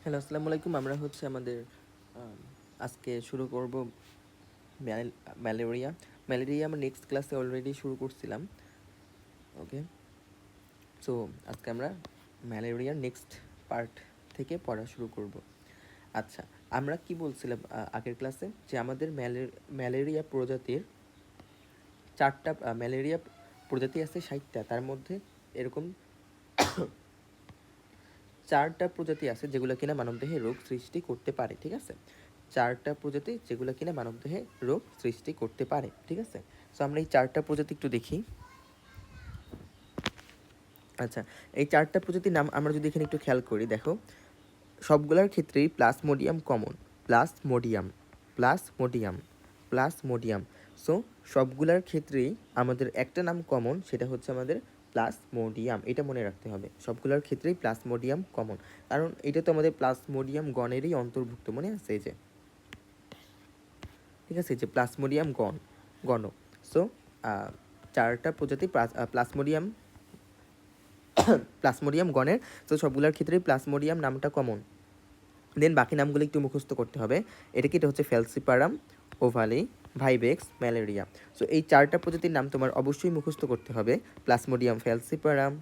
Hello, আসসালামু আলাইকুম। আমরা হচ্ছে আমাদের আম আজকে শুরু করব ম্যালেরিয়া। ম্যালেরিয়া আমরা নেক্সট ক্লাসে অলরেডি শুরু করছিলাম। ওকে, সো আজকে আমরা ম্যালেরিয়ার নেক্সট পার্ট থেকে পড়া শুরু করব। আচ্ছা, আমরা কি বলছিলাম আগের ক্লাসে, যে আমাদের ম্যালেরিয়া প্রজাতির চারটা ম্যালেরিয়া প্রজাতি আছে 60টা। তার মধ্যে এরকম চারটা প্রজাতি আছে যেগুলো কিনা মানবদেহে রোগ সৃষ্টি করতে পারে। ঠিক আছে, চারটা প্রজাতি যেগুলো কিনা মানবদেহে রোগ সৃষ্টি করতে পারে। ঠিক আছে, সো আমরা এই চারটা প্রজাতি একটু দেখি। আচ্ছা, এই চারটা প্রজাতির নাম আমরা যদি এখানে একটু খেয়াল করি, দেখো সবগুলোর ক্ষেত্রেই Plasmodium common. Plasmodium, Plasmodium, Plasmodium. So সবগুলোর ক্ষেত্রেই আমাদের একটা নাম কমন, সেটা হচ্ছে আমাদের প্লাসমোডিয়াম। এটা মনে রাখতে হবে, সবগুলোর ক্ষেত্রেই প্লাসমোডিয়াম কমন, কারণ এটা তো আমাদের প্লাসমোডিয়াম গণেরই অন্তর্ভুক্ত। মনে আছে এই যে, ঠিক আছে, যে প্লাসমোডিয়াম গণ। সো চারটা প্রজাতি প্লাসমোডিয়াম প্লাসমোডিয়াম গণের। তো সবগুলোর ক্ষেত্রেই প্লাসমোডিয়াম নামটা কমন। দেন বাকি নামগুলো একটু মুখস্থ করতে হবে। এটা হচ্ছে falciparum, ovale, vivax, malariae. So এই চারটা প্রজাতির নাম তোমার অবশ্যই মুখস্থ করতে হবে। Plasmodium falciparum,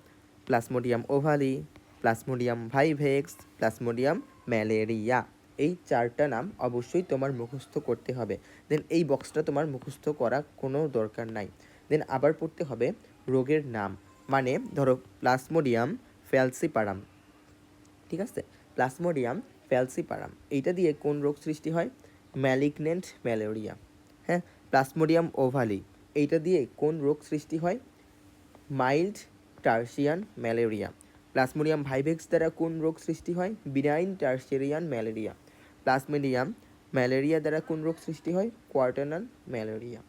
plasmodium ovale, plasmodium vivax, plasmodium malariae. এই চারটা নাম অবশ্যই তোমার মুখস্থ করতে হবে। দেন এই বক্সটা তোমার মুখস্থ করা কোনো দরকার নাই। দেন আবার পড়তে হবে রোগের নাম, মানে ধরো প্লাসমোডিয়াম ফ্যালসিপারাম। ঠিক আছে, প্লাসমোডিয়াম ফ্যালসিপারাম, এইটা দিয়ে কোন রোগ সৃষ্টি হয়? Malignant malaria. হ্যাঁ, প্লাসমোডিয়াম ওভালি, এইটা দিয়ে কোন রোগ সৃষ্টি হয়? Mild tertian malaria. Plasmodium vivax দ্বারা কোন রোগ সৃষ্টি হয়? Benign tertian malaria. Plasmodium malaria দ্বারা কোন রোগ সৃষ্টি হয়? কোয়াটারনাল ম্যালেরিয়া।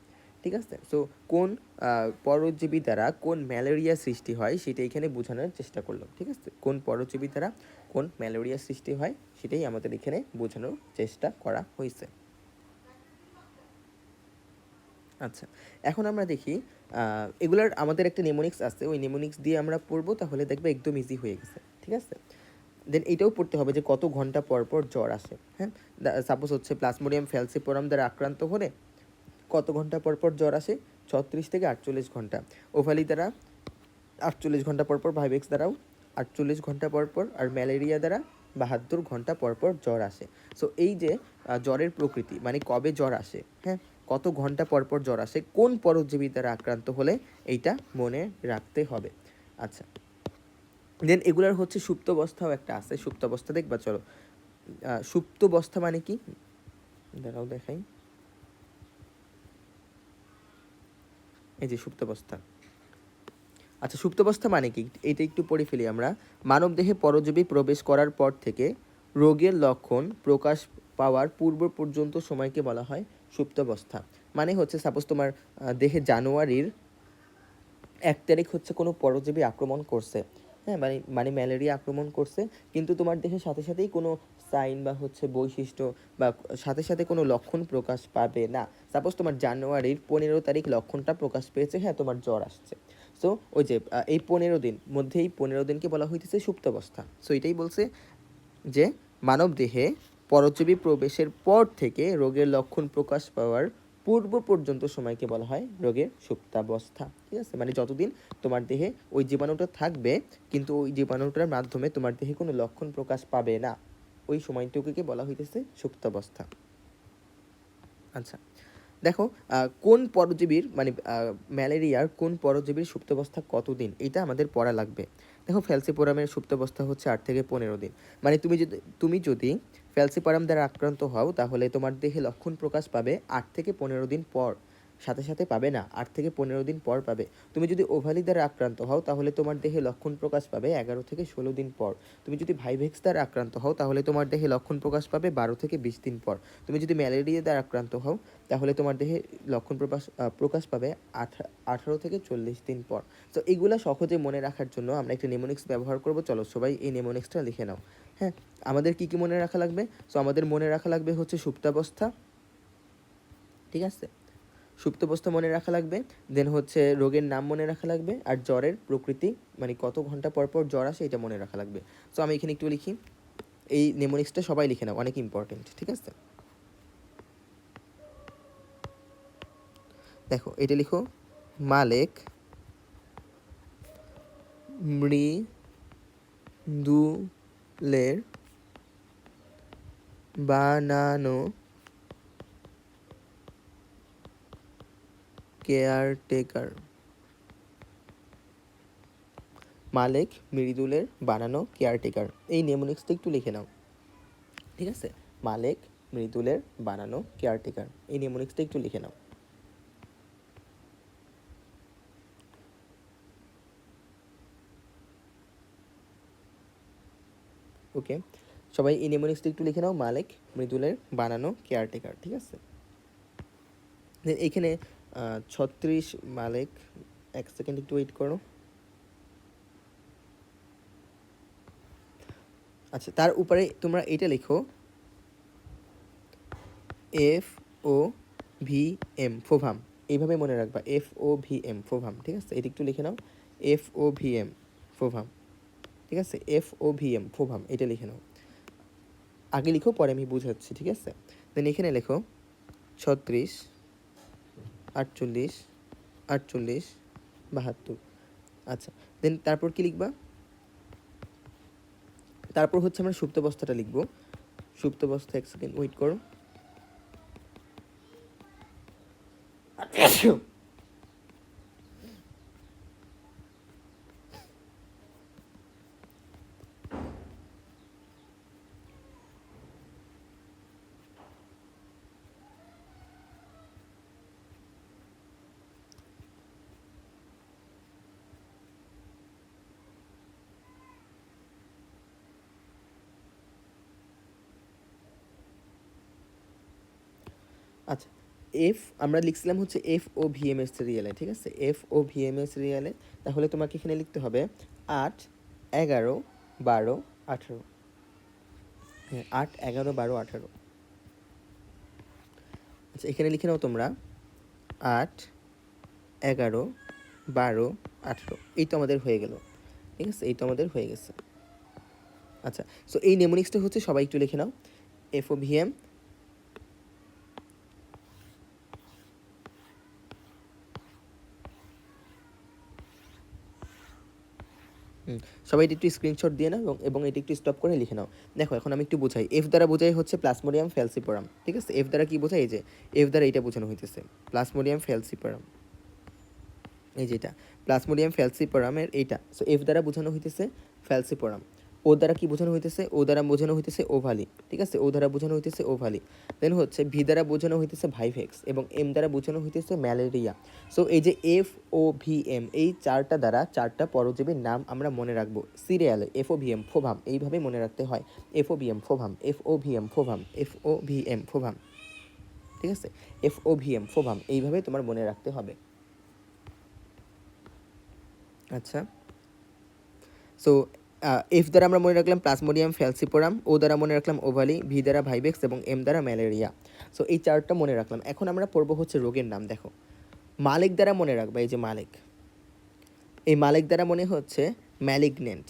ঠিক আছে, সো কোন পরজীবী দ্বারা কোন ম্যালেরিয়া সৃষ্টি হয় সেটা এখানে বোঝানোর চেষ্টা করলাম। ঠিক আছে, কোন পরজীবী দ্বারা কোন ম্যালেরিয়া সৃষ্টি হয় সেটাই আমাদের এখানে বোঝানোর চেষ্টা করা হয়েছে। আচ্ছা, এখন আমরা দেখি এগুলার আমাদের একটা নেমোনিক্স আছে, ওই নেমোনিক্স দিয়ে আমরা পড়বো, তাহলে দেখবে একদম ইজি হয়ে গেছে। ঠিক আছে, দেন এটাও পড়তে হবে যে কত ঘন্টা পর পর জ্বর আসে। হ্যাঁ, সাপোজ হচ্ছে প্লাসমোডিয়াম ফ্যালসিপারাম দ্বারা আক্রান্ত হলে কত ঘন্টা পর পর জ্বর আসে? 36 থেকে 48 ঘন্টা। ওভালি দ্বারা 48 ঘন্টা পর পর, ভাইভেক্স দ্বারাও 48 ঘন্টা পর পর, আর ম্যালেরিয়া দ্বারা 72 ঘন্টা পর পর জ্বর আসে। সো এই যে জ্বরের প্রকৃতি, মানে কবে জ্বর আসে, হ্যাঁ, কত ঘন্টা পর পর জ্বর আসে, কোন পরজীবী দ্বারা আক্রান্ত হলে, এইটা মনে রাখতে হবে। আচ্ছা, দেন এগুলার হচ্ছে সুপ্তাবস্থাও একটা আছে। সুপ্তাবস্থা দেখবা, চলো। সুপ্তাবস্থা মানে কি, দাঁড়াও দেখাই। এই যে সুপ্তাবস্থা। আচ্ছা, সুপ্তাবস্থা মানে কি, এটা একটু পড়ে ফেলি আমরা। মানবদেহে পরজীবী প্রবেশ করার পর থেকে রোগের লক্ষণ প্রকাশ পাওয়ার পূর্ব পর্যন্ত সময়কে বলা হয় সুপ্তাবস্থা। মানে হচ্ছে সাপোজ তোমার দেহে জানুয়ারির 1 তারিখ হচ্ছে কোনো পরজীবী আক্রমণ করছে। হ্যাঁ, মানে মানে ম্যালেরিয়া আক্রমণ করছে, কিন্তু তোমার দেহের সাথে সাথেই কোনো সাইন বা হচ্ছে বৈশিষ্ট্য বা সাথে সাথে কোনো লক্ষণ প্রকাশ পাবে না। সাপোজ তোমার জানুয়ারির 15 তারিখ লক্ষণটা প্রকাশ পেয়েছে, হ্যাঁ তোমার জ্বর আসছে। সো ওই যে এই 15 দিন মধ্যে, এই 15 দিনকে বলা হইতেছে সুপ্তাবস্থা। সো এটাই বলছে যে মানব দেহে পরজীবী প্রবেশের পর থেকে রোগের লক্ষণ প্রকাশ পাওয়ার পূর্ব পর্যন্ত সময়কে বলা হয় রোগের সুপ্তাবস্থা। ঠিক আছে, মানে যতদিন তোমার দেহে ওই জীবাণুটা থাকবে, কিন্তু ওই জীবাণুটার মাধ্যমে তোমার দেহে কোনো লক্ষণ প্রকাশ পাবে না, ওই সময়টুকুকে বলা হইতেছে সুপ্তাবস্থা। আচ্ছা, দেখো কোন পরজীবীর মানে ম্যালেরিয়ার কোন পরজীবীর সুপ্তাবস্থা কতদিন, এটা আমাদের পড়া লাগবে। দেখো ফ্যালসিপারামের সুপ্তাবস্থা হচ্ছে 8 থেকে 15 দিন। মানে তুমি যদি ফ্যালসিপারাম দ্বারা আক্রান্ত হও, তাহলে তোমার দেহে লক্ষণ প্রকাশ পাবে 8 থেকে 15 দিন পর, সাথে সাথে পাবে না, 8 থেকে 15 দিন পর পাবে। তুমি যদি ওভালি দ্বারা আক্রান্ত হও, তাহলে তোমার দেহে লক্ষণ প্রকাশ পাবে 11 থেকে 16 দিন পর। তুমি যদি ভাইভেক্স দ্বারা আক্রান্ত হও, তাহলে তোমার দেহে লক্ষণ প্রকাশ পাবে 12 থেকে 20 দিন পর। তুমি যদি ম্যালেরিয়া দ্বারা আক্রান্ত হও, তাহলে তোমার দেহে লক্ষণ প্রকাশ পাবে 18 থেকে 40 দিন পর। তো এগুলো সহজে মনে রাখার জন্য আমরা একটা নেমোনিক্স ব্যবহার করব। চলো সবাই এই নেমোনিক্সটা লিখে নাও। হ্যাঁ, আমাদের কি কি মনে রাখা লাগবে? সো আমাদের মনে রাখা লাগবে হচ্ছে সুপ্তাবস্থা। ঠিক আছে, সুপ্তাবস্থা মনে রাখা লাগবে। দেন হচ্ছে রোগের নাম মনে রাখা লাগবে, আর জ্বরের প্রকৃতি মানে কত ঘন্টা পর পর জ্বর আসে এটা মনে রাখা লাগবে। সো আমি এখানে একটু লিখি। এই নেমোনিক্সটা সবাই লিখে নাও, অনেক ইম্পর্টেন্ট, ঠিক আছে? দেখো এটা লিখো, মালেক মৃদুলের বানানো কেয়ারটেকার। মালেক মৃদুলের বানানো কেয়ারটেকার, এই নেমোনিক্সটা একটু লিখে নাও, ঠিক আছে? মালেক মৃদুলের বানানো কেয়ারটেকার, এই নেমোনিক্সটা একটু লিখে নাও। ওকে, সবাই এই নেমোনিক্সটা একটু লিখে নাও, মালেক মৃদুলের বানানো কেয়ারটেকার, ঠিক আছে? এইখানে 36 মালেক, এক সেকেন্ড একটু ওয়েট করো। আচ্ছা, তার উপরে তোমরা এটা লিখো, FOVM ফোভাম, এইভাবে মনে রাখবা, FOVM ফোভাম, ঠিক আছে? এটা একটু লিখে নাও, FOVM ফোভাম, ঠিক আছে? FOVM ফোভাম, এটা লিখে নাও, আগে লিখো পরে আমি বুঝাচ্ছি, ঠিক আছে? দেন এখানে লেখো 36 48 48 72। আচ্ছা, দেন তারপর কি লিখবা? তারপর হচ্ছে আমরা সুপ্তাবস্থাটা লিখবো। সুপ্তাবস্থা, এক সেকেন্ড ওয়েট করো। আচ্ছা, আমরা লিখছিলাম হচ্ছে FOVM সিরিয়ালে, ঠিক আছে? FOVM সিরিয়ালে, তাহলে তোমাকে এখানে লিখতে হবে 8 11 12 18। হ্যাঁ, 8 11 12 18। আচ্ছা, এখানে লিখে নাও তোমরা 8 11 12 18, এই তো আমাদের হয়ে গেল, ঠিক আছে? এই তো আমাদের হয়ে গেছে। আচ্ছা, সো এই নেমোনিক্সটা হচ্ছে সবাই একটু লিখে নাও, FOVM। সবাই একটু স্ক্রিনশট দিয়ে নাও এবং এটি একটু স্টপ করে লিখে নাও। দেখো এখন আমি একটু বোঝাই, এফ দ্বারা বোঝাই হচ্ছে প্লাজমোডিয়াম ফ্যালসিপারাম, ঠিক আছে? এফ দ্বারা কি বোঝাই? এই যে এফ দ্বারা এইটা বোঝানো হইতেছে, প্লাজমোডিয়াম ফ্যালসিপারাম, এই যে এটা প্লাজমোডিয়াম ফ্যালসিপারামের এইটা। সো এফ দ্বারা বোঝানো হইতেছে ফ্যালসিপারাম। ও দ্বারা কি বোঝানো হইতেছে? ও দ্বারা বোঝানো হইতেছে ওভালি, ঠিক আছে? ও দ্বারা বোঝানো হইতেছে ওভালি। দেন হচ্ছে ভি দ্বারা বোঝানো হইতেছে ভাইভেক্স এবং এম দ্বারা বোঝানো হইতেছে ম্যালেরিয়া। সো এই যে FOVM, এই চারটা দ্বারা চারটা পরজীবীর নাম আমরা মনে রাখবো সিরিয়ালে, FOVM ফোভাম, এইভাবে মনে রাখতে হয়, FOVM ফোভাম, FOVM ফোভাম, FOVM ফোভাম, ঠিক আছে? FOVM ফোভাম, এইভাবে তোমার মনে রাখতে হবে। আচ্ছা, সো এফ দ্বারা আমরা মনে রাখলাম প্লাজমোডিয়াম ফ্যালসিপারাম, ও দ্বারা মনে রাখলাম ওভালি, ভি দ্বারা ভাইভেক্স এবং এম দ্বারা ম্যালেরিয়া। সো এই চারটা মনে রাখলাম। এখন আমরা পড়বো হচ্ছে রোগের নাম। দেখো, মালেক দ্বারা মনে রাখবা, এই যে মালেক, এই মালেক দ্বারা মনে হচ্ছে ম্যালিগনেন্ট।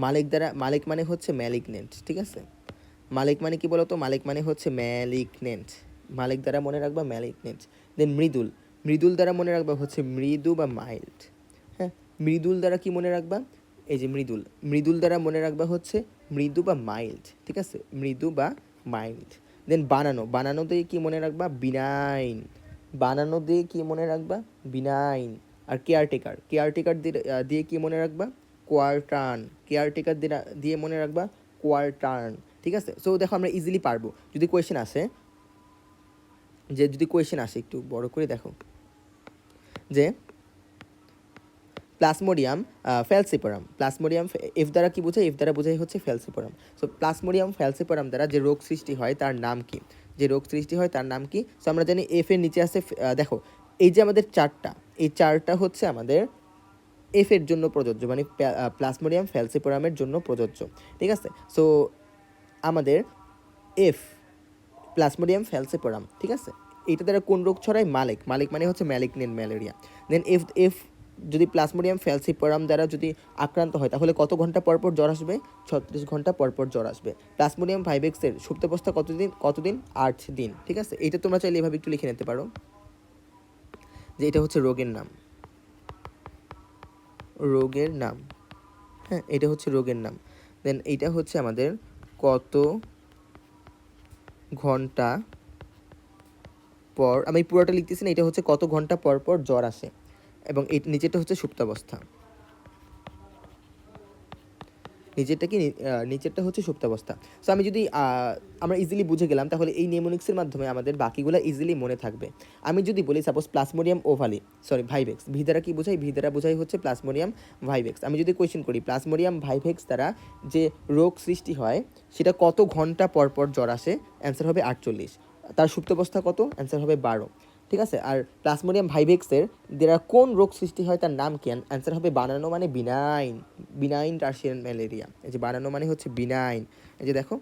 মালেক দ্বারা, মালেক মানে হচ্ছে ম্যালিগনেন্ট, ঠিক আছে? মালেক মানে কি বলতো? মালেক মানে হচ্ছে ম্যালিগনেন্ট, মালেক দ্বারা মনে রাখবা ম্যালিগনেন্ট। দেন মৃদুল, মৃদুল দ্বারা মনে রাখবা হচ্ছে মৃদু বা মাইল্ড। হ্যাঁ, মৃদুল দ্বারা কি মনে রাখবা? এই যে মৃদুল, মৃদুল দ্বারা মনে রাখবা হচ্ছে মৃদু বা মাইল্ড, ঠিক আছে? মৃদু বা মাইল্ড। দেন বানানো, বানানো দিয়ে কি মনে রাখবা? বিনাইন, বানানো দিয়ে কি মনে রাখবা? বিনাইন। আর কেয়ারটেকার, কেয়ারটেকার দিয়ে কি মনে রাখবা? কোয়ার্টার্ন, কেয়ারটেকার দিয়ে মনে রাখবা কোয়ার্টার্ন, ঠিক আছে? সো দেখো আমরা ইজিলি পারবো। যদি কোয়েশ্চেন আসে, যদি কোয়েশ্চেন আসে, একটু বড় করে দেখো, যে প্লাজমোডিয়াম ফ্যালসিপারাম, প্লাজমোডিয়াম এফ দ্বারা কি বোঝায়? এফ দ্বারা বোঝাই হচ্ছে ফ্যালসিপারাম। সো প্লাজমোডিয়াম ফ্যালসিপারাম দ্বারা যে রোগ সৃষ্টি হয় তার নাম কি? যে রোগ সৃষ্টি হয় তার নাম কি? সো আমরা জানি এফ এর নিচে আছে, দেখো এই যে আমাদের চারটা, এই চারটা হচ্ছে আমাদের এফ এর জন্য প্রযোজ্য, মানে প্লাজমোডিয়াম ফ্যালসিপারামের জন্য প্রযোজ্য, ঠিক আছে? সো আমাদের এফ, প্লাজমোডিয়াম ফ্যালসিপারাম, ঠিক আছে? এটা দ্বারা কোন রোগ ছড়ায়? মালেক, মালেক মানে হচ্ছে ম্যালিগনেন্ট ম্যালেরিয়া। দেন এফ, এফ যদি প্লাজমোডিয়াম ফ্যালসিপারাম দ্বারা যদি আক্রান্ত হয় তাহলে কত ঘন্টা পর পর জ্বর আসবে? 36 ঘন্টা পর পর জ্বর আসবে। প্লাজমোডিয়াম ভাইভেক্সের সুপ্তাবস্থা কতদিন? 8 দিন। ঠিক আছে, এটা তোমরা চাইলে এভাবে একটু লিখে নিতে পারো যে এটা হচ্ছে রোগের নাম, রোগের নাম। হ্যাঁ, এটা হচ্ছে রোগের নাম। দেন এইটা হচ্ছে আমাদের কত ঘন্টা পর, আমি পুরোটা লিখতেছি না, এটা হচ্ছে কত ঘন্টা পর পর জ্বর আসে, এবং এই নিচেরটা হচ্ছে সুপ্তাবস্থা। নিচেরটা হচ্ছে সুপ্তাবস্থা। সো আমি যদি আমরা ইজিলি বুঝে গেলাম, তাহলে এই নেমোনিক্সের মাধ্যমে আমাদের বাকিগুলো ইজিলি মনে থাকবে। আমি যদি বলি suppose plasmodium ovale, sorry vivax, V দ্বারা কি বোঝাই? ভি দ্বারা বোঝাই হচ্ছে প্লাজমোডিয়াম ভাইভেক্স। আমি যদি কোয়েশ্চেন করি প্লাজমোডিয়াম ভাইভেক্স দ্বারা যে রোগ সৃষ্টি হয় সেটা কত ঘন্টা পর পর জ্বর আসে? অ্যান্সার হবে 48। তার সুপ্তাবস্থা কত? অ্যান্সার হবে 12। ঠিক আছে, আর প্লাজমোডিয়াম ভাইভেক্সের দ্বারা কোন রোগ সৃষ্টি হয় তার নাম কি? অ্যান্সার হবে বানানো মানে বিনাইন, বিনাইন টার্সিয়ারি ম্যালেরিয়া। এই যে বানানো মানে হচ্ছে বিনাইন। এই যে দেখো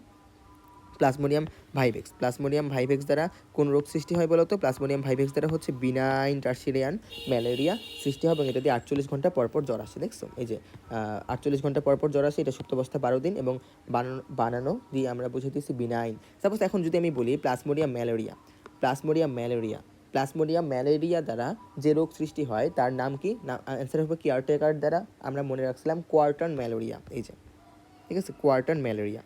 প্লাজমোডিয়াম ভাইভেক্স, প্লাজমোডিয়াম ভাইভেক্স দ্বারা কোন রোগ সৃষ্টি হয় বলো তো? প্লাজমোডিয়াম ভাইভেক্স দ্বারা হচ্ছে বিনাইন টার্সিয়ারিয়ান ম্যালেরিয়া সৃষ্টি হয়, এবং এটা দিয়ে 48 ঘন্টা পর পর জ্বর আসে। দেখছো এই যে 48 ঘন্টা পর পর জ্বর আসে, এটা সুপ্তাবস্থা 12 দিন, এবং বানানো দিয়ে আমরা বুঝে দিয়েছি বিনাইন। সাপোজ এখন যদি আমি বলি plasmodium malaria, plasmodium malaria, plasmodium malaria দ্বারা যে রোগ সৃষ্টি হয় তার নাম কি? না, অ্যান্সার হবে কেয়ারটেকার দ্বারা আমরা মনে রাখছিলাম কোয়ার্টার ম্যালেরিয়া। এই যে ঠিক আছে, কোয়ার্টার ম্যালেরিয়া।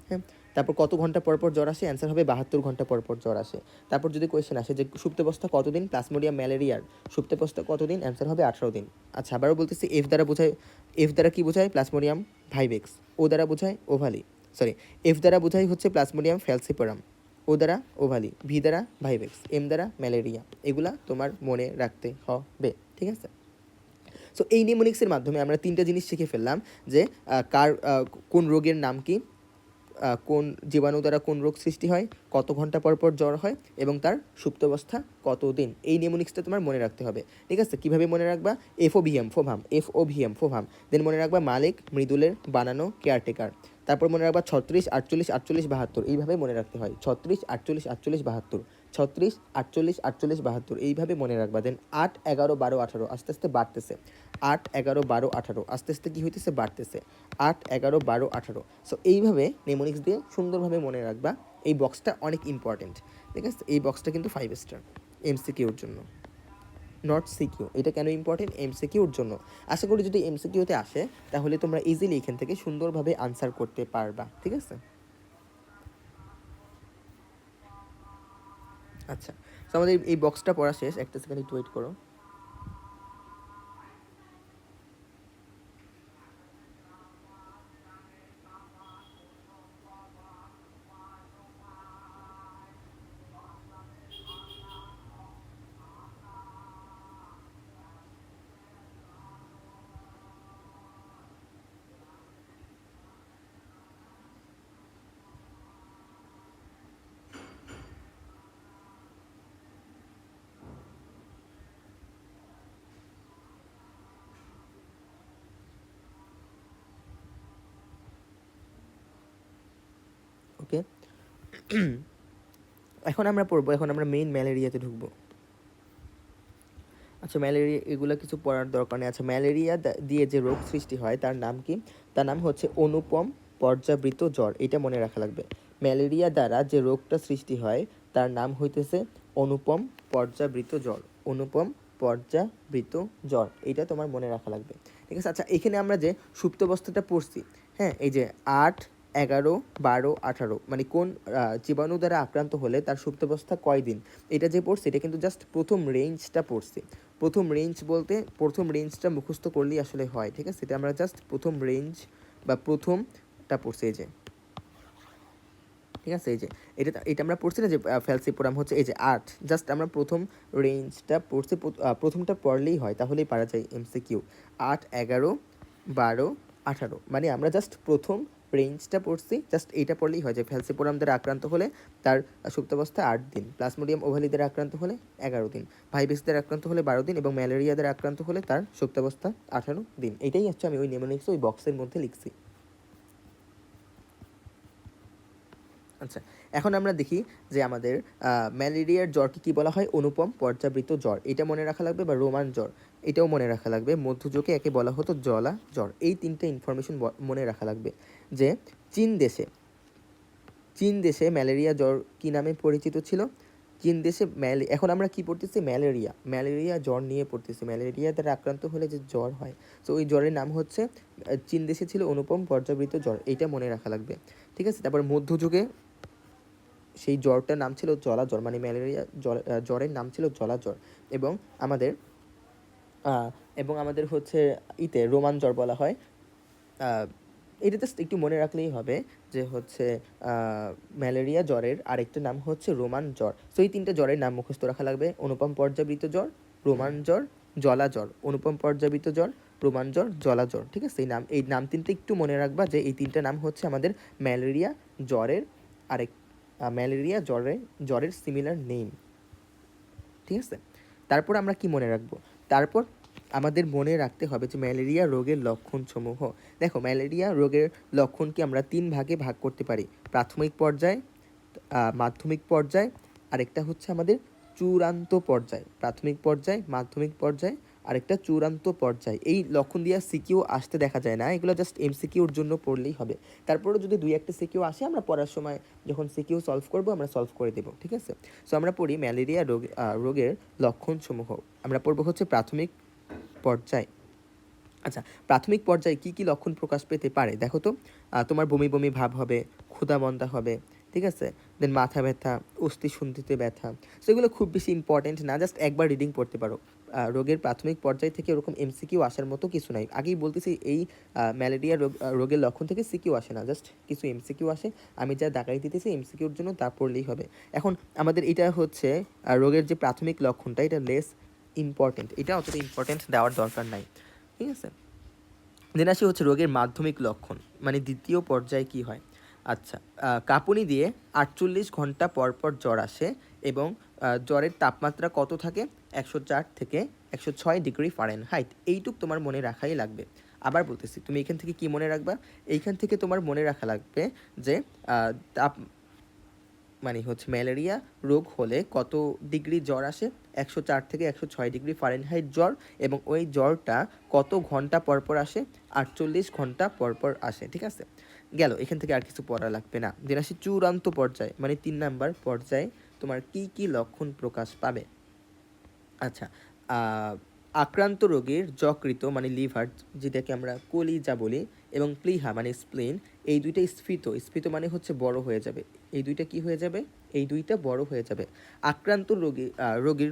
হ্যাঁ, তারপর কত ঘন্টা পর পর জ্বর আসে? অ্যান্সার হবে 72 ঘন্টা পর পর জ্বর আসে। তারপর যদি কোয়েশ্চেন আসে যে সুপ্তাবস্থা কতদিন প্লাজমোডিয়াম ম্যালেরিয়ার? সুপ্তাবস্থা কতদিন? অ্যান্সার হবে 18 দিন। আচ্ছা, আবারও বলতেছি, এফ দ্বারা বোঝায়, এফ দ্বারা কি বোঝায়? Plasmodium vivax. ও দ্বারা বোঝায় ওভালি, সরি, এফ দ্বারা বোঝায় হচ্ছে প্লাজমোডিয়াম ফ্যালসিপারাম, ও দ্বারা ওভালি, ভি দ্বারা ভাইভেক্স, এম দ্বারা ম্যালেরিয়া। এগুলা তোমার মনে রাখতে হবে। ঠিক আছে, সো এই নিউমোনিক্সের মাধ্যমে আমরা 3টা জিনিস শিখে ফেললাম যে কোন রোগের নাম কি, কোন জীবাণু দ্বারা কোন রোগ সৃষ্টি হয়, কত ঘন্টা পর পর জ্বর হয়, এবং তার সুপ্তাবস্থা কতদিন। এই নিউমোনিক্সটা তোমার মনে রাখতে হবে। ঠিক আছে, কীভাবে মনে রাখবা? এফওভিএম ফোভাম, এফওভিএম ফোভাম। দেন মনে রাখবা মালিক, মৃদুলের, বানানো, কেয়ারটেকার। তারপর মনে রাখবা 36, 48, 48, 72। এইভাবে মনে রাখতে হয়, 36, 48, 48, 72, 36, 48, 48, 72, এইভাবে মনে রাখবা। দেন 8, 11, 12, 18 আস্তে আস্তে বাড়তেছে, 8, 11, 12, 18 আস্তে আস্তে কী হইতেছে? বাড়তেছে, 8, 11, 12, 18। সো এইভাবে নেমোনিক্স দিয়ে সুন্দরভাবে মনে রাখবা। এই বক্সটা অনেক ইম্পর্টেন্ট। ঠিক আছে, এই বক্সটা কিন্তু 5 স্টার এমসিকিউর জন্য, নট সিকিউ। এটা কেন ইম্পর্টেন্ট? এমসিকিউর জন্য। আশা করি যদি এমসিকিউতে আসে তাহলে তোমরা ইজিলি এখান থেকে সুন্দরভাবে আনসার করতে পারবা। ঠিক আছে, আচ্ছা, তো আমাদের এই বক্সটা পড়া শেষ। একটা সেকেন্ড একটু ওয়েট করো। ওকে, এখন আমরা পড়বো, এখন আমরা মেইন ম্যালেরিয়াতে ঢুকবো। আচ্ছা, ম্যালেরিয়া এগুলো কিছু পড়ার দরকার নেই। আচ্ছা, ম্যালেরিয়া দিয়ে যে রোগ সৃষ্টি হয় তার নাম কি? তার নাম হচ্ছে অনুপম পর্যাবৃত জ্বর। এটা মনে রাখা লাগবে। ম্যালেরিয়া দ্বারা যে রোগটা সৃষ্টি হয় তার নাম হইতেছে অনুপম পর্যাবৃত জ্বর, অনুপম পর্যাবৃত জ্বর। এটা তোমার মনে রাখা লাগবে। ঠিক আছে, আচ্ছা, এখানে আমরা যে সুপ্তাবস্থাটা পড়ছি, হ্যাঁ, এই যে 8, 11, 12, 18, মানে কোন জীবাণু দ্বারা আক্রান্ত হলে তার সুপ্তাবস্থা কয় দিন, এটা যে পড়ছি এটা কিন্তু জাস্ট প্রথম রেঞ্জটা পড়ছি। প্রথম রেঞ্জ বলতে প্রথম রেঞ্জটা মুখস্থ করলেই আসলে হয়। ঠিক আছে, এটা আমরা জাস্ট প্রথম রেঞ্জ বা প্রথমটা পড়ছি। এই যে ঠিক আছে, এই যে এটা আমরা পড়ছি না যে ফ্যালসিপোরাম হচ্ছে এই যে 8, জাস্ট আমরা প্রথম রেঞ্জটা পড়ছি। প্রথমটা পড়লেই হয়, তাহলেই পারা যায় এমসিকিউ। 8, 11, 12, 18, মানে আমরা জাস্ট প্রথম রেঞ্জটা পড়ছি, জাস্ট এইটা পড়লেই হয় যে ফ্যালসিপোরাম দ্বারা আক্রান্ত হলে তার সুপ্তাবস্থা 8 দিন, প্লাজমোডিয়াম ওভালি দ্বারা আক্রান্ত হলে 11 দিন, ভাইরাস দ্বারা আক্রান্ত হলে 12 দিন, এবং ম্যালেরিয়া দ্বারা আক্রান্ত হলে তার সুপ্তাবস্থা 18 দিন। এটাই হচ্ছে আমি ওই নেমোনিক্স ওই বক্সের মধ্যে লিখছি। আচ্ছা, এখন আমরা দেখি যে আমাদের ম্যালেরিয়ার জ্বরকে কী বলা হয়, অনুপম পর্যাবৃত জ্বর, এটা মনে রাখা লাগবে, বা রোমান জ্বর এটাও মনে রাখা লাগবে। মধ্যযুগে একে বলা হতো জলা জ্বর। এই তিনটে ইনফরমেশন মনে রাখা লাগবে। যে চীন দেশে ম্যালেরিয়া জ্বর কী নামে পরিচিত ছিল? চীন দেশে এখন আমরা কি পড়তেছি, ম্যালেরিয়া জ্বর নিয়ে পড়তেছি। ম্যালেরিয়া দ্বারা আক্রান্ত হলে যে জ্বর হয়, তো ওই জ্বরের নাম হচ্ছে, চীন দেশে ছিল অনুপম পর্যাবৃত জ্বর, এইটা মনে রাখা লাগবে। ঠিক আছে, তারপর মধ্যযুগে সেই জ্বরটার নাম ছিল জলা জ্বর, মানে ম্যালেরিয়া জ্বরের নাম ছিল জলা জ্বর। এবং আমাদের হচ্ছে রোমান জ্বর বলা হয়। এটা জাস্ট একটু মনে রাখলেই হবে যে হচ্ছে ম্যালেরিয়া জ্বরের আরেকটা নাম হচ্ছে রোমান জ্বর। সো এই তিনটে জ্বরের নাম মুখস্থ রাখা লাগবে: অনুপম পর্যাবৃত জ্বর, রোমান জ্বর, জলা জ্বর। অনুপম পর্যাবৃত জ্বর, রোমান জ্বর, জলা জ্বর। ঠিক আছে, এই নাম তিনটে একটু মনে রাখবা, যে এই তিনটা নাম হচ্ছে আমাদের ম্যালেরিয়া জ্বরের জ্বরের সিমিলার নেম। ঠিক আছে, তারপর আমরা কি মনে রাখবো? তারপর আমাদের মনে রাখতে হবে যে ম্যালেরিয়া রোগের লক্ষণসমূহ। দেখো, ম্যালেরিয়া রোগের লক্ষণকে আমরা 3 ভাগে ভাগ করতে পারি: প্রাথমিক পর্যায়, মাধ্যমিক পর্যায়, আরেকটা হচ্ছে আমাদের চূড়ান্ত পর্যায়। প্রাথমিক পর্যায়, মাধ্যমিক পর্যায়, আরেকটা চূড়ান্ত পর্যায়। এই লক্ষণ দিয়ে সিকিউ আসতে দেখা যায় না, এগুলো জাস্ট এমসিকিউর জন্য পড়লেই হবে। তারপরে যদি 2-1টা সিকিউ আসে, আমরা পড়ার সময় যখন সিকিউ সলভ করবো আমরা সলভ করে দেবো। ঠিক আছে, সো আমরা পড়ি ম্যালেরিয়া রোগের লক্ষণসমূহ। আমরা পড়বো হচ্ছে প্রাথমিক পর্যায়। আচ্ছা, প্রাথমিক পর্যায়ে কি কি লক্ষণ প্রকাশ পেতে পারে দেখো তো। তোমার বমি বমি ভাব হবে, ক্ষুধামন্দা হবে, ঠিক আছে, দেন মাথা ব্যথা, অস্থি সন্ধিতে ব্যথা। সো এগুলো খুব বেশি ইম্পর্টেন্ট না, জাস্ট একবার রিডিং পড়তে পারো। রোগের প্রাথমিক পর্যায় থেকে ওরকম এমসিকিউ আসার মতো কিছু নাই। আগেই বলতেছি, এই ম্যালেরিয়া রোগের লক্ষণ থেকে সিকিউ আসে না, জাস্ট কিছু এমসিকিউ আসে। আমি যা দাগাই দিতেছি এমসিকিউর জন্য, তা পড়লেই হবে। এখন আমাদের এটা হচ্ছে রোগের যে প্রাথমিক লক্ষণটা, এটা লেস ইম্পর্টেন্ট, এটা অতটা ইম্পর্টেন্ট দেওয়ার দরকার নাই। ঠিক আছে, দেন আসি হচ্ছে রোগের মাধ্যমিক লক্ষণ, মানে দ্বিতীয় পর্যায়ে কি হয়। আচ্ছা, কাঁপুনি দিয়ে 48 ঘন্টা পর পর জ্বর আসে, এবং জ্বরের তাপমাত্রা কত থাকে? 104 থেকে 106 ডিগ্রি ফারেনহাইট। এইটুক তোমার মনে রাখাই লাগবে। আবার বলতেছি, তুমি এখান থেকে কি মনে রাখবা? এইখান থেকে তোমার মনে রাখা লাগবে যে মানে হচ্ছে ম্যালেরিয়া রোগ হলে কত ডিগ্রি জ্বর আসে? 104 থেকে 106 ডিগ্রি ফারেনহাইট জ্বর, এবং ওই জ্বরটা কত ঘন্টা পরপর আসে? 48 ঘন্টা পরপর আসে। ঠিক আছে, গেল, এখান থেকে আর কিছু পড়া লাগবে না। যেন আসে চূড়ান্ত পর্যায়ে, মানে 3 নাম্বার পর্যায়ে তোমার কি কি লক্ষণ প্রকাশ পাবে। আচ্ছা, আক্রান্ত রোগীর যকৃত মানে লিভার, যেটাকে আমরা কলিজা বলি, এবং প্লীহা মানে স্প্লিন, এই দুইটা স্ফীত মানে হচ্ছে বড় হয়ে যাবে। এই দুইটা কি হয়ে যাবে? এই দুইটা বড় হয়ে যাবে। আক্রান্ত রোগীর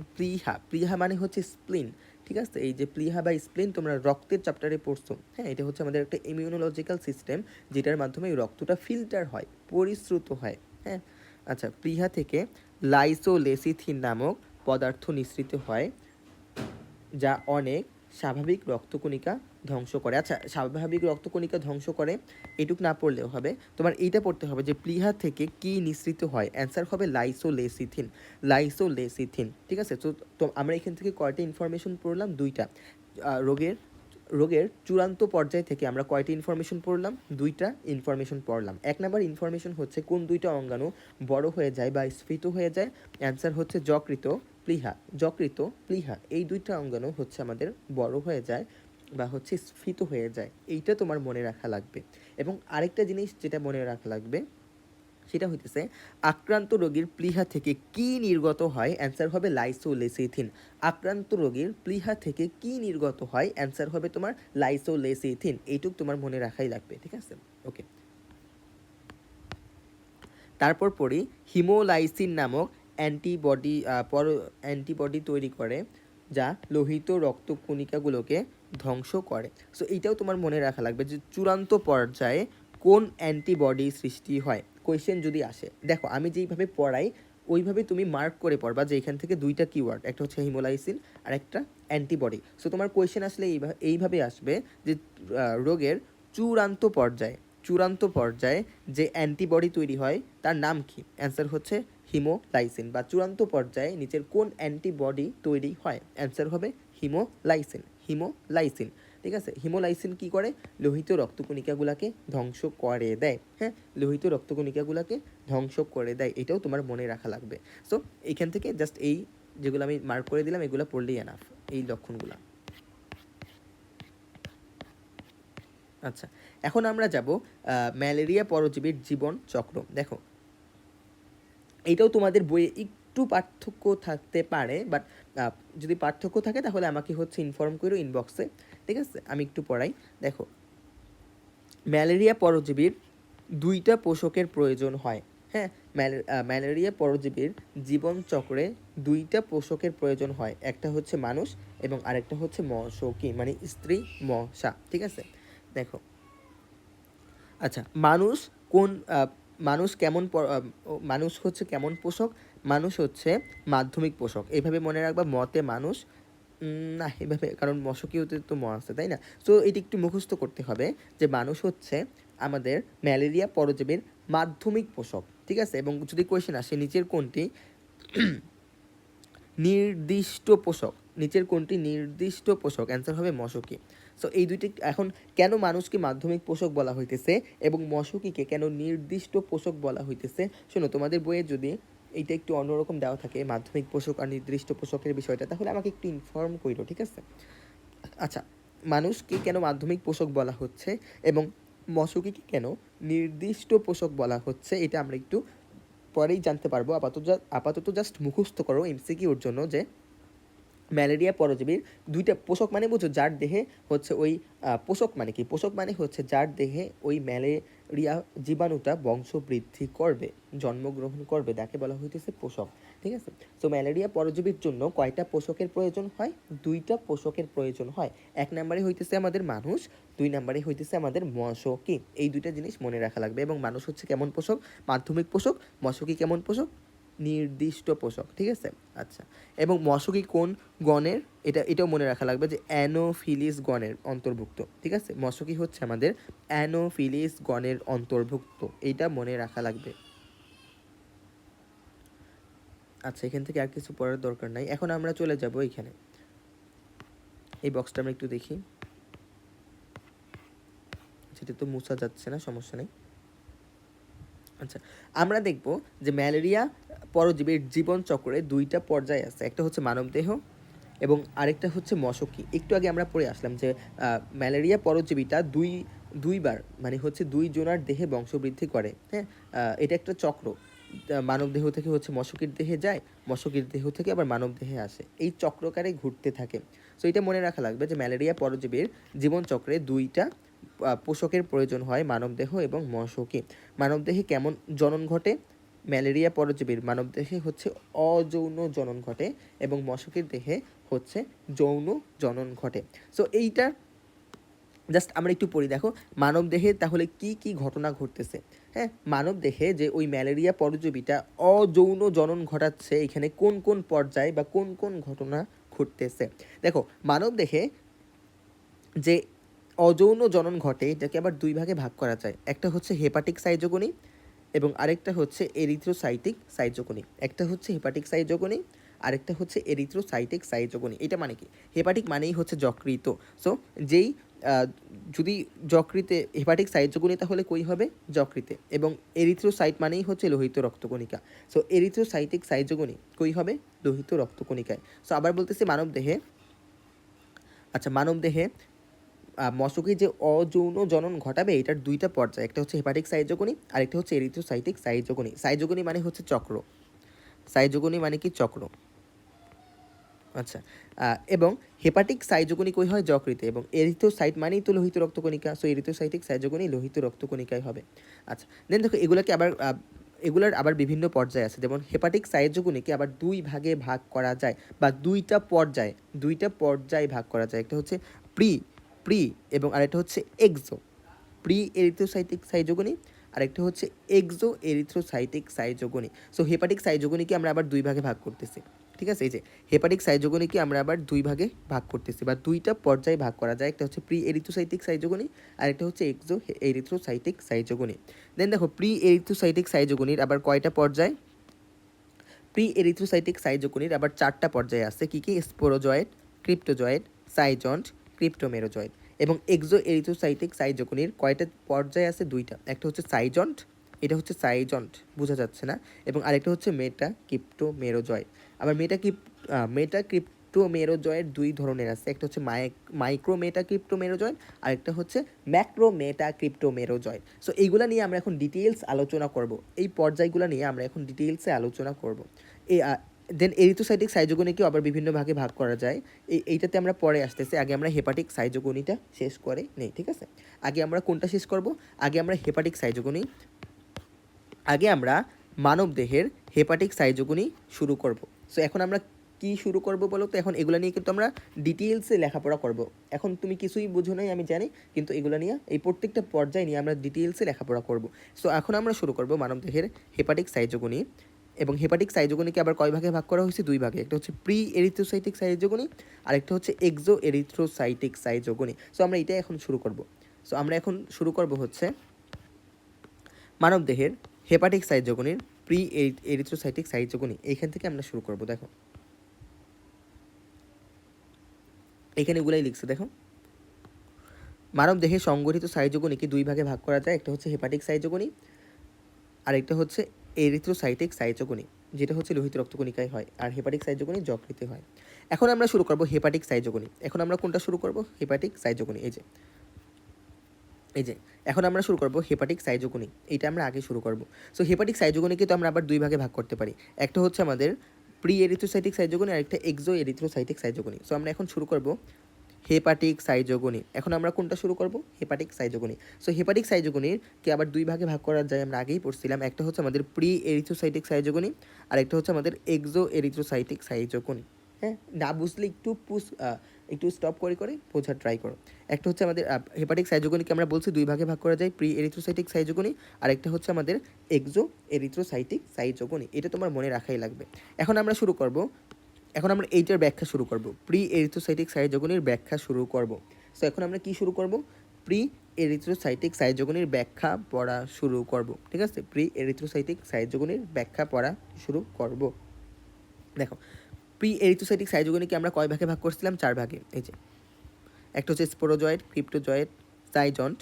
প্লীহা মানে হচ্ছে স্প্লিন। ঠিক আছে, এই যে প্লীহা বা স্প্লিন তোমরা রক্তের চ্যাপ্টারে পড়ছো। হ্যাঁ, এটা হচ্ছে আমাদের একটা ইমিউনোলজিক্যাল সিস্টেম, যেটার মাধ্যমে রক্তটা ফিল্টার হয়, পরিশ্রুত হয়। হ্যাঁ, আচ্ছা, প্লীহা থেকে লাইসোলেসিথিন নামক পদার্থ নিঃসৃত হয়, যা অনেক স্বাভাবিক রক্তকণিকা ধ্বংস করে। আচ্ছা, স্বাভাবিক রক্তকণিকা ধ্বংস করে এটুক না পড়লেও হবে, তোমার এইটা পড়তে হবে যে প্লীহা থেকে কি নিঃসৃত হয়। অ্যান্সার হবে লাইসোলেসিথিন। ঠিক আছে, তো আমরা এখান থেকে কয়টা ইনফরমেশন পড়লাম? 2টা। রোগের চূড়ান্ত পর্যায় থেকে আমরা কয়টা ইনফরমেশন পড়লাম? 2টা ইনফরমেশন পড়লাম। 1 নাম্বার ইনফরমেশন হচ্ছে কোন 2টা অঙ্গাণু বড় হয়ে যায় বা স্ফীত হয়ে যায়। অ্যান্সার হচ্ছে যকৃত, প্লীহা, এই 2টা অঙ্গাণু হচ্ছে আমাদের বড় হয়ে যায় বা হচ্ছে স্ফীত হয়ে যায়। এইটা তোমার মনে রাখা লাগবে। এবং আরেকটা জিনিস যেটা মনে রাখা লাগবে, সেটা হইতেছে আক্রান্ত রোগীর প্লীহা থেকে কি নির্গত হয়। অ্যান্সার হবে লাইসোলেসিথিন। আক্রান্ত রোগীর প্লীহা থেকে কি নির্গত হয়? অ্যান্সার হবে তোমার লাইসোলেসিথিন। এইটুক তোমার মনে রাখাই লাগবে। ঠিক আছে, ওকে। তারপর পড়ি হিমোলাইসিন নামক অ্যান্টিবডি তৈরি করে, যা লোহিত রক্তকণিকাগুলোকে ধ্বংস করে। সো এইটাও তোমার মনে রাখা লাগবে যে চূড়ান্ত পর্যায়ে কোন অ্যান্টিবডি সৃষ্টি হয়। কোয়েশ্চেন যদি আসে, দেখো আমি যেইভাবে পড়াই ওইভাবে তুমি মার্ক করে পড়বা যে এখান থেকে 2টা কিওয়ার্ড, একটা হচ্ছে হিমোলাইসিন আর একটা অ্যান্টিবডি। সো তোমার কোয়েশ্চেন আসলে এইভাবে আসবে যে রোগের চূড়ান্ত পর্যায়ে যে অ্যান্টিবডি তৈরি হয় তার নাম কি? অ্যান্সার হচ্ছে হিমোলাইসিন। বা চূড়ান্ত পর্যায়ে নিচের কোন অ্যান্টিবডি তৈরি হয়? অ্যান্সার হবে হিমোলাইসিন। ঠিক আছে। হিমোলাইসিন কি করে? লোহিত রক্তকণিকাগুলোকে ধ্বংস করে দেয়। হ্যাঁ, লোহিত রক্তকণিকাগুলোকে ধ্বংস করে দেয়, এটাও তোমার মনে রাখা লাগবে। সো এইখান থেকে জাস্ট এই যেগুলো আমি মার্ক করে দিলাম এগুলো পড়লেই এনাফ, এই লক্ষণগুলো। আচ্ছা, এখন আমরা যাব ম্যালেরিয়া পরজীবীর জীবন চক্র। দেখো, এইটাও তোমাদের বইয়ে একটু পার্থক্য থাকতে পারে, বাট যদি পার্থক্য থাকে তাহলে আমাকে হচ্ছে ইনফর্ম করো ইনবক্সে, ঠিক আছে। আমি একটু পড়াই। দেখো, ম্যালেরিয়া পরজীবীর দুইটা পোষকের প্রয়োজন হয়। হ্যাঁ, ম্যালেরিয়া পরজীবীর জীবন চক্রে দুইটা পোষকের প্রয়োজন হয়, একটা হচ্ছে মানুষ এবং আরেকটা হচ্ছে মশকি, মানে স্ত্রী মশা, ঠিক আছে। দেখো, আচ্ছা, মানুষ কোন মানুষ কেমন মানুষ হচ্ছে কেমন পোষক? মানুষ হচ্ছে মাধ্যমিক পোষক, এইভাবে মনে রাখবা। মতে মানুষ না, এভাবে, কারণ মশকীয়তে তো ম আছে, তাই না? সো এটি একটু মুখস্থ করতে হবে যে মানুষ হচ্ছে আমাদের ম্যালেরিয়া পরজীবীর মাধ্যমিক পোষক, ঠিক আছে। এবং যদি কোয়েশ্চেন আসে নিচের কোনটি নির্দিষ্ট পোষক, নিচের কোনটি নির্দিষ্ট পোষক, অ্যান্সার হবে মশকি। সো এই দুইটি, এখন কেন মানুষকে মাধ্যমিক পোষক বলা হইতেছে এবং মশকিকে কেন নির্দিষ্ট পোষক বলা হইতেছে, শোনো, তোমাদের বইয়ে যদি এইটা একটু অন্যরকম দেওয়া থাকে মাধ্যমিক পোষক আর নির্দিষ্ট পোষকের বিষয়টা, তাহলে আমাকে একটু ইনফর্ম করো, ঠিক আছে। আচ্ছা, মানুষকে কেন মাধ্যমিক পোষক বলা হচ্ছে এবং মশকিকে কেন নির্দিষ্ট পোষক বলা হচ্ছে, এটা আমরা একটু পরেই জানতে পারবো। আপাতত জাস্ট মুখস্থ করো এমসিকিউর জন্য যে ম্যালেরিয়া পরজীবীর দুইটা পোষক, মানে বুঝো যার দেহে হচ্ছে ওই পোষক মানে কি? পোষক মানে হচ্ছে যার দেহে ওই ম্যালেরিয়া জীবাণুটা বংশবৃদ্ধি করবে, জন্মগ্রহণ করবে, তাকে বলা হইতেছে পোষক, ঠিক আছে। তো ম্যালেরিয়া পরজীবীর জন্য কয়টা পোষকের প্রয়োজন হয়? দুইটা পোষকের প্রয়োজন হয়। এক নম্বরে হইতেছে আমাদের মানুষ, দুই নম্বরে হইতেছে আমাদের মশকি। এই দুইটা জিনিস মনে রাখা লাগবে। এবং মানুষ হচ্ছে কেমন পোষক? মাধ্যমিক পোষক। মশকি কেমন পোষক? নির্দিষ্ট পোষক, ঠিক আছে। আচ্ছা, এবং মশকি কোন গণের? এটাও মনে রাখা লাগবে যে অ্যানোফিলিস গণের অন্তর্ভুক্ত, ঠিক আছে। মশকি হচ্ছে আমাদের অ্যানোফিলিস গণের অন্তর্ভুক্ত, এইটা মনে রাখা লাগবে। আচ্ছা, এখান থেকে আর কিছু পড়ার দরকার নাই। এখন আমরা চলে যাব এখানে, এই বক্সটা আমরা একটু দেখি। সেটা তো মুছা যাচ্ছে না, সমস্যা নেই। আচ্ছা, আমরা দেখব যে ম্যালেরিয়া পরজীবীর জীবন চক্রে দুইটা পর্যায় আছে, একটা হচ্ছে মানবদেহ এবং আরেকটা হচ্ছে মশকি। একটু আগে আমরা পড়ে আসলাম যে ম্যালেরিয়া পরজীবীটা দুইবার, মানে হচ্ছে দুই জোনার দেহে বংশবৃদ্ধি করে। হ্যাঁ, এটা একটা চক্র। মানব দেহ থেকে হচ্ছে মশকির দেহে যায়, মশকির দেহ থেকে আবার মানব দেহে আসে, এই চক্রকারে ঘুরতে থাকে। সো এটা মনে রাখা লাগবে যে ম্যালেরিয়া পরজীবীর জীবন চক্রে দুইটা পোষকের প্রয়োজন হয়, মানবদেহ এবং মশকি। মানবদেহে কেমন জনন ঘটে? ম্যালেরিয়া পরজীবীর মানবদেহে হচ্ছে অযৌন জনন ঘটে এবং মশকের দেহে হচ্ছে যৌন জনন ঘটে। সো এইটা জাস্ট আমরা একটু পড়ি। দেখো, মানব দেহে তাহলে কি কি ঘটনা ঘটতেছে। হ্যাঁ, মানব দেহে যে ওই ম্যালেরিয়া পরজীবীটা অযৌন জনন ঘটাচ্ছে, এখানে কোন কোন পর্যায়ে বা কোন কোন ঘটনা ঘটতেছে। দেখো, মানব দেহে যে অযৌন জনন ঘটে এটাকে আবার দুই ভাগে ভাগ করা যায়, একটা হচ্ছে হেপাটিক সাইজোগনি এবং আরেকটা হচ্ছে এরিথ্রোসাইটিক সাইজোগনি। একটা হচ্ছে হেপাটিক সাইজোগনি, আরেকটা হচ্ছে এরিথ্রোসাইটিক সাইজোগনি। এটা মানে কি? হেপাটিক মানেই হচ্ছে যকৃত। সো যেই যদি যকৃতে হেপাটিক সাইজোগনি, তাহলে কই হবে? যকৃতে। এবং এরিথ্রোসাইট মানেই হচ্ছে লোহিত রক্তকণিকা। সো এরিথ্রোসাইটিক সাইজোগনি কই হবে? লোহিত রক্তকণিকায়। সো আবার বলতেছি, মানব দেহে, আচ্ছা, মানব দেহে মশকি যে অযৌন জনন ঘটাবে এটার দুইটা পর্যায়, একটা হচ্ছে হেপাটিক সাইজোগনি, আরেকটা হচ্ছে এরিথ্রোসাইটিক সাইজোগনি। সাইজোগনি মানে হচ্ছে চক্র, সাইজোগনি মানে কি? চক্র। আচ্ছা, এবং হেপাটিক সাইজোগনি কই হয়? যকৃতে। এবং এরিথ্রোসাইট মানেই তো লোহিত রক্তকণিকা, সো এরিথ্রোসাইটিক সাইজোগনি লোহিত রক্তকণিকায় হবে। আচ্ছা, দেন দেখো, এগুলোকে আবার এগুলার আবার বিভিন্ন পর্যায় আছে, যেমন হেপাটিক সাইজোগনিকে আবার দুই ভাগে ভাগ করা যায়, বা দুইটা পর্যায়ে ভাগ করা যায়। একটা হচ্ছে প্রি প্রি এবং আরেকটা হচ্ছে এক্সো। প্রি এরিথ্রোসাইটিক সাইজোগনি, আরেকটা হচ্ছে exo erythrocytic schizogony. So hepatic সাইজোগনিকে আমরা আবার দুই ভাগে ভাগ করতেছি, ঠিক আছে। এই যে হেপাটিক সাইজোগনিকে আমরা আবার দুই ভাগে ভাগ করতেছি, বা দুইটা পর্যায়ে ভাগ করা যায়, একটা হচ্ছে প্রি এরিথ্রোসাইটিক সাইজোগনি, আরেকটা হচ্ছে এক্সো এরিথ্রোসাইটিক সাইজোগনি। দেন দেখো, প্রি এরিথ্রোসাইটিক সাইজোগনির আবার কয়টা পর্যায়? প্রি এরিথ্রোসাইটিক সাইজোগনির আবার চারটা পর্যায়ে আছে। কি কি? Sporozoite, ক্রিপ্টোজয়েড, schizont, cryptomerozoite. এবং এক্সো এরিথ্রোসাইটিক সাইটোকিনির কয়টা পর্যায় আছে? দুইটা, একটা হচ্ছে সাইজন্ট, এটা হচ্ছে সাইজন্ট, বোঝা যাচ্ছে না, এবং আরেকটা হচ্ছে মেটাক্রিপ্টোমেরোজয়েড। আবার মেটাক্রিপ্টোমেরোজয়েড দুই ধরনের আছে, একটা হচ্ছে মাইক্রো মেটাক্রিপ্টোমেরোজয়েড, আরেকটা হচ্ছে ম্যাক্রো মেটাক্রিপ্টোমেরোজয়েড। সো এইগুলা নিয়ে আমরা এখন ডিটেইলস আলোচনা করব, এই পর্যায়গুলো নিয়ে আমরা এখন ডিটেইলসে আলোচনা করব। এই দেন এরিথ্রোসাইটিক সাইজোগনিকেও আবার বিভিন্ন ভাগে ভাগ করা যায়, এইটাতে আমরা পরে আসতেছি। আগে আমরা হেপাটিক সাইজোগনিটা শেষ করে নেই, ঠিক আছে? আগে আমরা কোনটা শেষ করব? আগে আমরা হেপাটিক সাইজোগনি, আগে আমরা মানবদেহের হেপাটিক সাইজোগনি শুরু করব। সো এখন আমরা কি শুরু করব বলো তো? এখন এগুলো নিয়ে কিন্তু আমরা ডিটেইলসে লেখাপড়া করব। এখন তুমি কিছুই বুঝো নাই আমি জানি, কিন্তু এগুলো নিয়ে এই প্রত্যেকটা পর্যায় নিয়ে আমরা ডিটেইলসে লেখাপড়া করব। সো এখন আমরা শুরু করব মানবদেহের হেপাটিক সাইজোগনি। এবং হেপাটিক সাইজোগনিকে আবার কয় ভাগে ভাগ করা হয়েছে? দুই ভাগে, একটা হচ্ছে প্রি এরিথ্রোসাইটিক সাইজোগনি, আর একটা হচ্ছে এক্সো এরিথ্রোসাইটিক সাইজোগনি। সো আমরা এটাই এখন শুরু করব। সো আমরা এখন শুরু করব হচ্ছে মানবদেহের হেপাটিক সাইজোগনির প্রি এরিথ্রোসাইটিক সাইজোগনি। এইখান থেকে আমরা শুরু করব। দেখো এখানে এগুলাই লিখছে, দেখো মানবদেহে সংগঠিত সাইজোগনিকে দুই ভাগে ভাগ করা যায়, একটা হচ্ছে হেপাটিক সাইজোগনি, আর একটা হচ্ছে এরিথ্রোসাইটিক সাইজোগনি, যেটা হচ্ছে লোহিত রক্তকণিকায় হয়, আর হেপাটিক সাইজোগনি যকৃতে হয়। এখন আমরা শুরু করব হেপাটিক সাইজোগনি। এখন আমরা কোনটা শুরু করব? Hepatic schizogony. এই যে এখন আমরা শুরু করব হেপাটিক সাইজোগনি, এইটা আমরা আগে শুরু করব। সো হেপাটিক সাইজোগনিকে তো আমরা আবার দুই ভাগে ভাগ করতে পারি, একটা হচ্ছে আমাদের প্রি এরিথ্রোসাইটিক সাইজোগনি, আর একটা এক্সো এরিথ্রোসাইটিক সাইজোগনি। সো আমরা এখন শুরু করব হেপাটিক সাইজোগনি। এখন আমরা কোনটা শুরু করব? Hepatic schizogony. সো হেপাটিক সাইজোগনিকে আবার দুই ভাগে ভাগ করা যায়, আমরা আগেই পড়ছিলাম। একটা হচ্ছে আমাদের প্রি এরিথ্রোসাইটিক সাইজোগনি, আর একটা হচ্ছে আমাদের এক্সো এরিথ্রোসাইটিক সাইজোগনি। হ্যাঁ, না বুঝলে একটু স্টপ করে করে বোঝার ট্রাই করো। একটা হচ্ছে আমাদের হেপাটিক সাইজোগনিকে আমরা বলছি দুই ভাগে ভাগ করা যায়, প্রি এরিথ্রোসাইটিক সাইজোগনি, আর একটা হচ্ছে আমাদের এক্সো এরিথ্রোসাইটিক সাইজোগনি। এটা তোমার মনে রাখাই লাগবে। এখন আমরা শুরু করব, এখন আমরা এইটার ব্যাখ্যা শুরু করব, প্রি এরিথ্রোসাইটিক সাইজোগনির ব্যাখ্যা শুরু করব। সো এখন আমরা কি শুরু করব? প্রি এরিথ্রোসাইটিক সাইজোগনির ব্যাখ্যা পড়া শুরু করব, ঠিক আছে? প্রি এরিথ্রোসাইটিক সাইজোগনির ব্যাখ্যা পড়া শুরু করব। দেখো প্রি এরিথ্রোসাইটিক সাইজোগনিকে আমরা কয় ভাগে ভাগ করছিলাম? চার ভাগে। এই যে একটা হচ্ছে sporozoite, ক্রিপ্টোজয়েড, schizont,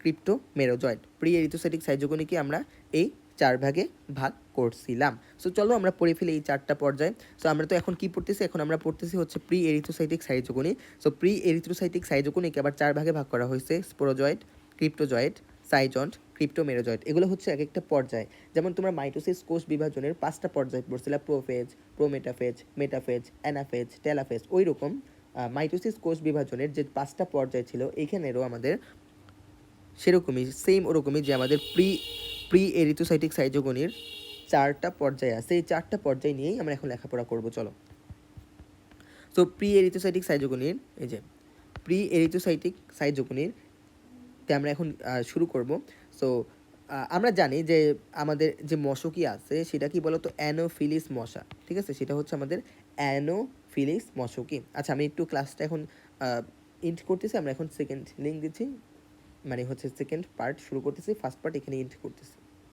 cryptomerozoite. Pre erythrocytic সাইজোগনিকে আমরা এই চার ভাগে ভাগ করছিলাম। সো চলো আমরা পড়ে ফেলি এই চারটা পর্যায়ে। সো আমরা তো এখন কি পড়তেছি? এখন আমরা পড়তেছি হচ্ছে pre erythrocytic schizogony. So pre erythrocytic সাইজোগনিকে আবার চার ভাগে ভাগ করা হয়েছে, স্পোরোজয়েড, ক্রিপ্টোজয়েড, সাইজন্ট, ক্রিপ্টোমেরোজয়েড। এগুলো হচ্ছে এক একটা পর্যায়। যেমন তোমরা মাইটোসিস কোষ বিভাজনের 5টা পর্যায় পড়ছিলা, প্রোফেজ, প্রোমেটাফেজ, মেটাফেজ, অ্যানাফেজ, টেলাফেজ। ওই রকম মাইটোসিস কোষ বিভাজনের যে 5টা পর্যায় ছিল, এইখানেরও আমাদের সেরকমই সেম ওরকমই যে আমাদের প্রি এরিথ্রোসাইটিক সাইজোগনির 4টা পর্যায় আছে। এই 4টা পর্যায় নিয়েই আমরা এখন লেখাপড়া করব। চলো, তো প্রি এরিথ্রোসাইটিক সাইজোগনির, এই যে প্রি এরিথ্রোসাইটিক সাইজোগনির তে আমরা এখন শুরু করব। সো আমরা জানি যে আমাদের যে মশকি আছে সেটা কি বলতো? অ্যানোফিলিস মশা, ঠিক আছে? সেটা হচ্ছে আমাদের অ্যানোফিলিস মশকি। আচ্ছা, আমি একটু ক্লাসটা এখন ইন্ট করতেছি, আমরা এখন সেকেন্ড লিঙ্ক দিচ্ছি, মানে হচ্ছে সেকেন্ড পার্ট শুরু করতেছি, ফার্স্ট পার্ট এখানে ইন্ট করতেছি।